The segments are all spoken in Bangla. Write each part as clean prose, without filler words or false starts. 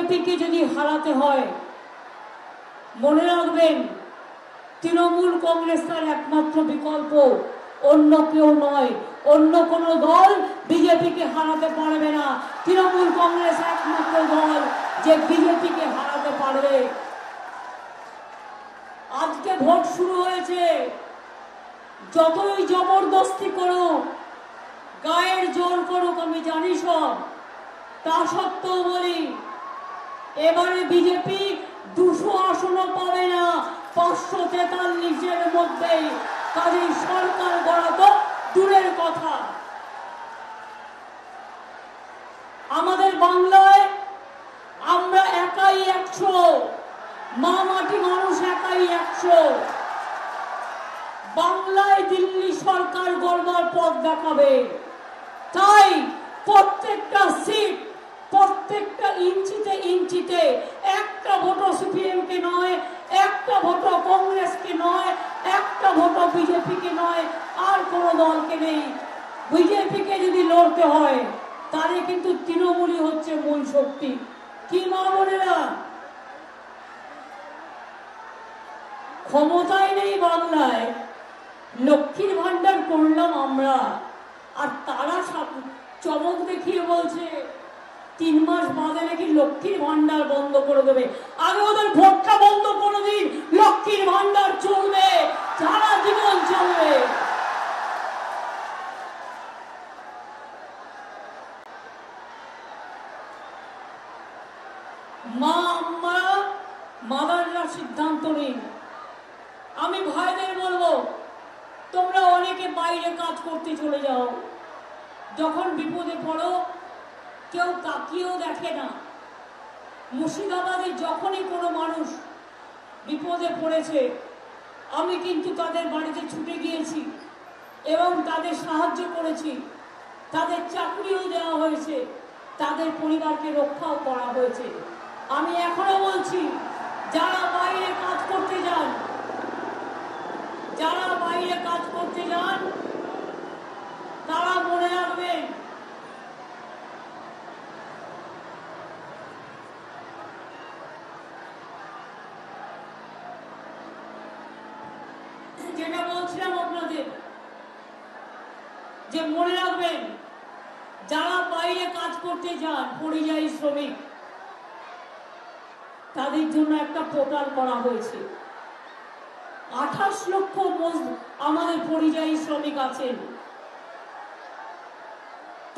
বিজেপিকে যদি হারাতে হয় মনে রাখবেন তৃণমূল কংগ্রেস তার একমাত্র বিকল্প, অন্য কেউ নয়। অন্য কোনো দল বিজেপিকে হারাতে পারবে না। তৃণমূল কংগ্রেস একমাত্র দল যে বিজেপিকে হারাতে পারবে। আজকে ভোট শুরু হয়েছে, যতই জবরদস্তি করুক, গায়ের জোর করুক, আমি জানি সব, তা সত্ত্বেও বলি এবারে বিজেপি 200 আসনও পাবে না, 543-এর মধ্যেই। কাজেই সরকার গড়া তো দূরের কথা। আমাদের বাংলায় আমরা একাই 100, মা মাটি মানুষ একাই 100। বাংলায় দিল্লি সরকার গড়বার পথ দেখাবে। তাই প্রত্যেকটা সিট, প্রত্যেকটা ইঞ্চিতে ইঞ্চিতে একটা ভোটও সিপিএমকে নয়, একটা ভোটও কংগ্রেসকে নয়, একটা ভোটও বিজেপিকে নয়, আর কোনো দলকে নেই। বিজেপিকে যদি লড়তে হয় তাহলে কিন্তু তৃণমূলই হচ্ছে মূল শক্তি। কি মা বোনেরা, ক্ষমতায় নেই বাংলায়, লক্ষ্মীর ভান্ডার করলাম আমরা, আর তারা চমক দেখিয়ে বলছে 3 মাস বাদে নাকি লক্ষ্মীর ভান্ডার বন্ধ করে দেবে। আগে ওদের ভোটটা বন্ধ করে দিন, লক্ষ্মীর ভান্ডার চলবে, সারা জীবন চলবে। মা আমরা মাদাররা সিদ্ধান্ত নিন। আমি ভাইদের বলবো, তোমরা অনেকে বাইরে কাজ করতে চলে যাও, যখন বিপদে পড়ো কেউ তাকিয়েও দেখে না। মুর্শিদাবাদে যখনই কোনো মানুষ বিপদে পড়েছে আমি কিন্তু তাদের বাড়িতে ছুটে গিয়েছি এবং তাদের সাহায্য করেছি, তাদের চাকরিও দেওয়া হয়েছে, তাদের পরিবারকে রক্ষাও করা হয়েছে। আমি এখনো বলছি, যারা বাইরে কাজ করতে যান, যারা বাইরে কাজ করতে যান তারা মনে রাখবেন যেটা বলছিলাম আপনাদের, যে মনে রাখবেন যারা বাইরে কাজ করতে যান পরিযায়ী শ্রমিক, তাদের জন্য একটা পোর্টাল করা হয়েছে। 28 লক্ষ আমাদের পরিযায়ী শ্রমিক আছেন,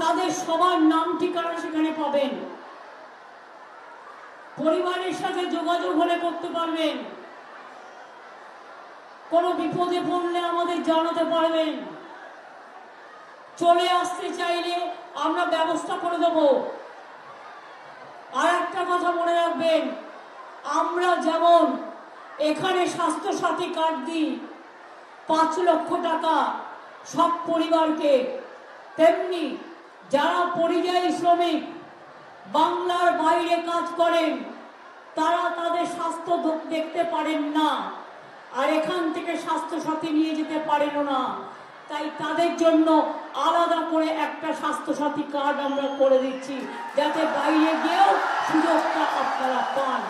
তাদের সবার নাম ঠিকানা সেখানে পাবেন। পরিবারের সাথে যোগাযোগ হলে করতে পারবেন, কোনো বিপদে পড়লে আমাদের জানাতে পারবেন, চলে আসতে চাইলে আমরা ব্যবস্থা করে দেব। আর একটা কথা মনে রাখবেন, আমরা যেমন এখানে স্বাস্থ্য সাথী কার্ড দিই 5 লক্ষ টাকা সব পরিবারকে, তেমনি যারা পরিযায়ী শ্রমিক বাংলার বাইরে কাজ করেন তারা তাদের স্বাস্থ্য দেখতে পারেন না, আর এখান থেকে স্বাস্থ্য সাথী নিয়ে যেতে পারেন না। তাই তাদের জন্য আলাদা করে একটা স্বাস্থ্য সাথী কার্ড আমরা করে দিচ্ছি, যাতে বাইরে গিয়েও সুযোগটা আপনারা পান।